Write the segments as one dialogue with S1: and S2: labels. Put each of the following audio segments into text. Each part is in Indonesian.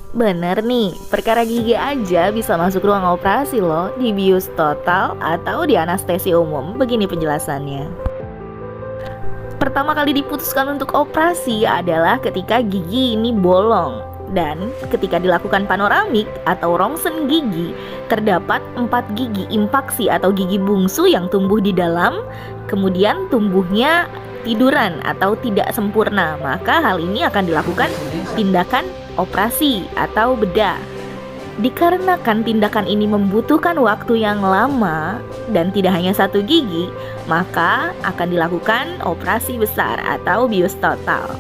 S1: Bener nih, perkara gigi aja bisa masuk ruang operasi loh, di bius total atau di anestesi umum. Begini penjelasannya. Pertama kali diputuskan untuk operasi adalah ketika gigi ini bolong. Dan ketika dilakukan panoramik atau rongsen gigi, terdapat 4 gigi impaksi atau gigi bungsu yang tumbuh di dalam, kemudian tumbuhnya tiduran atau tidak sempurna. Maka hal ini akan dilakukan tindakan operasi atau bedah. Dikarenakan tindakan ini membutuhkan waktu yang lama dan tidak hanya satu gigi, maka akan dilakukan operasi besar atau bius total.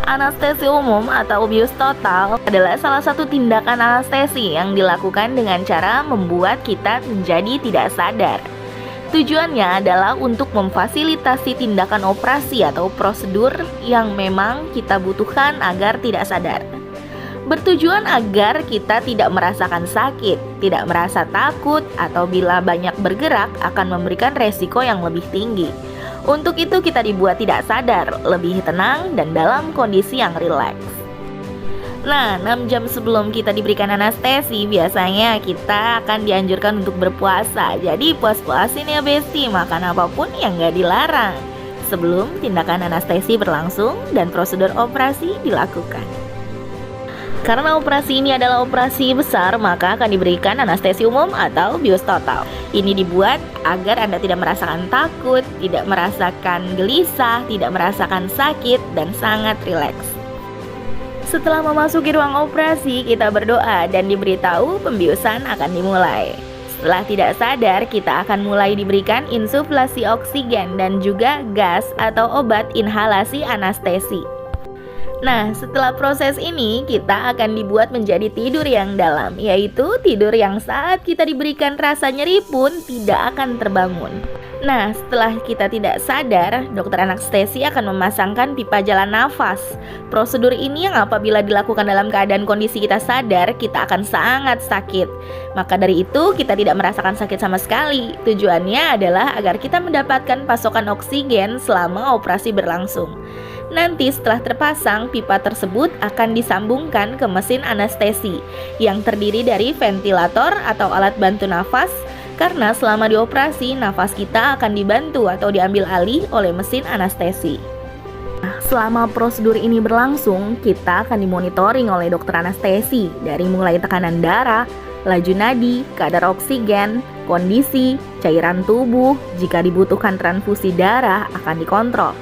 S1: Anestesi umum atau bius total adalah salah satu tindakan anestesi yang dilakukan dengan cara membuat kita menjadi tidak sadar. Tujuannya adalah untuk memfasilitasi tindakan operasi atau prosedur yang memang kita butuhkan agar tidak sadar. Bertujuan agar kita tidak merasakan sakit, tidak merasa takut, atau bila banyak bergerak akan memberikan resiko yang lebih tinggi. Untuk itu kita dibuat tidak sadar, lebih tenang, dan dalam kondisi yang rileks. Nah, 6 jam sebelum kita diberikan anestesi, biasanya kita akan dianjurkan untuk berpuasa. Jadi puas-puasin ya besti, makan apapun yang gak dilarang sebelum tindakan anestesi berlangsung dan prosedur operasi dilakukan. Karena operasi ini adalah operasi besar, maka akan diberikan anestesi umum atau bius total. Ini dibuat agar Anda tidak merasakan takut, tidak merasakan gelisah, tidak merasakan sakit, dan sangat rileks. Setelah memasuki ruang operasi, kita berdoa dan diberitahu pembiusan akan dimulai. Setelah tidak sadar, kita akan mulai diberikan insuflasi oksigen dan juga gas atau obat inhalasi anestesi. Nah, setelah proses ini, kita akan dibuat menjadi tidur yang dalam, yaitu tidur yang saat kita diberikan rasa nyeri pun tidak akan terbangun. Nah, setelah kita tidak sadar, dokter anestesi akan memasangkan pipa jalan nafas. Prosedur ini yang apabila dilakukan dalam keadaan kondisi kita sadar, kita akan sangat sakit. Maka dari itu, kita tidak merasakan sakit sama sekali. Tujuannya adalah agar kita mendapatkan pasokan oksigen selama operasi berlangsung. Nanti setelah terpasang, pipa tersebut akan disambungkan ke mesin anestesi yang terdiri dari ventilator atau alat bantu nafas, karena selama dioperasi, nafas kita akan dibantu atau diambil alih oleh mesin anestesi. Selama prosedur ini berlangsung, kita akan dimonitoring oleh dokter anestesi dari mulai tekanan darah, laju nadi, kadar oksigen, kondisi, cairan tubuh, jika dibutuhkan transfusi darah akan dikontrol.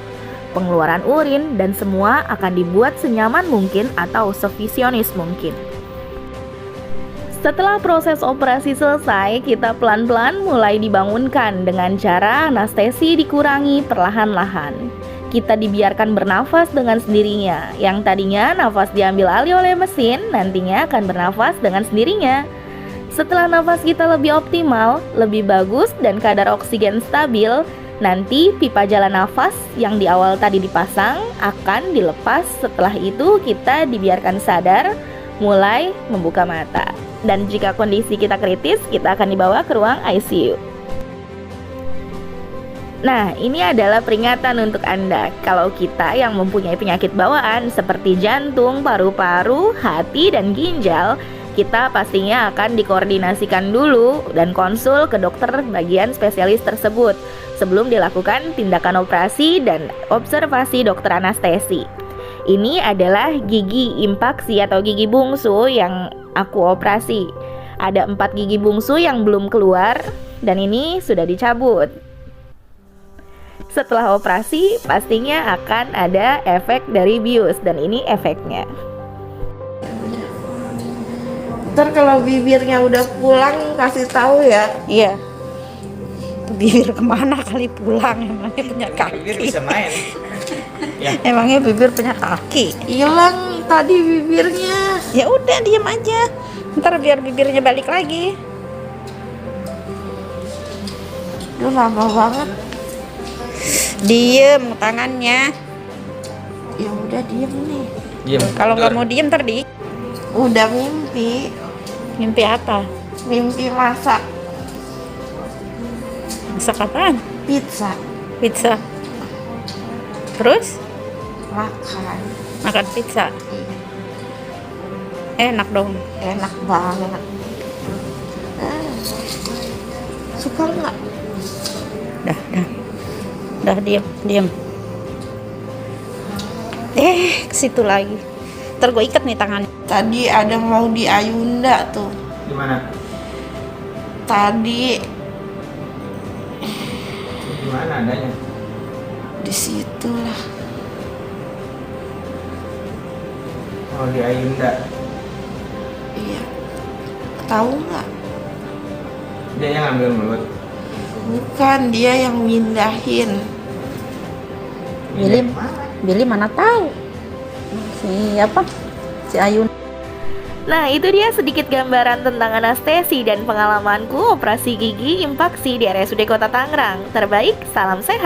S1: Pengeluaran urin dan semua akan dibuat senyaman mungkin atau sevisionis mungkin. Setelah proses operasi selesai, kita pelan-pelan mulai dibangunkan dengan cara anestesi dikurangi perlahan-lahan. Kita dibiarkan bernafas dengan sendirinya. Yang tadinya nafas diambil alih oleh mesin, nantinya akan bernafas dengan sendirinya. Setelah nafas kita lebih optimal, lebih bagus dan kadar oksigen stabil, nanti pipa jalan nafas yang di awal tadi dipasang akan dilepas. Setelah itu kita dibiarkan sadar, mulai membuka mata. Dan jika kondisi kita kritis, kita akan dibawa ke ruang ICU. Nah, ini adalah peringatan untuk Anda. Kalau kita yang mempunyai penyakit bawaan seperti jantung, paru-paru, hati, dan ginjal, kita pastinya akan dikoordinasikan dulu dan konsul ke dokter bagian spesialis tersebut sebelum dilakukan tindakan operasi dan observasi dokter anestesi. Ini adalah gigi impaksi atau gigi bungsu yang aku operasi. Ada 4 gigi bungsu yang belum keluar dan ini sudah dicabut. Setelah operasi pastinya akan ada efek dari bius dan ini efeknya.
S2: Ntar kalau bibirnya udah pulang kasih tahu ya.
S3: Iya. Bibir kemana kali pulang, emangnya punya kaki.
S4: Bibir bisa main. Ya.
S3: Emangnya bibir punya kaki.
S2: Hilang tadi bibirnya.
S3: Ya udah diam aja. Ntar biar bibirnya balik lagi.
S2: Udah lama banget.
S3: Diem tangannya.
S2: Ya udah diem nih.
S4: Diam.
S3: Kalau nggak mau diem ntar di.
S2: Udah mimpi.
S3: Mimpi apa?
S2: Mimpi masak
S3: Masak apaan?
S2: pizza.
S3: Pizza. Terus
S2: Makan.
S3: makan pizza. Enak dong.
S2: Enak banget. Suka nggak?
S3: Dah. Dah diam. Ke situ lagi. Ntar gue ikat nih tangannya.
S2: Tadi ada mau di Ayunda tuh.
S4: Di mana?
S2: Tadi
S4: Di mana adanya?
S2: di situ lah.
S4: Oh, di Ayunda.
S2: Iya. Tahu nggak?
S4: Dia yang ambil mulut.
S2: Bukan, dia yang mindahin.
S3: Billy,
S4: Mana?
S3: Billy mana tahu? Siapa? Si Ayun.
S1: Nah, itu dia sedikit gambaran tentang anestesi dan pengalamanku operasi gigi impaksi di RSUD Kota Tangerang. Terbaik, salam sehat.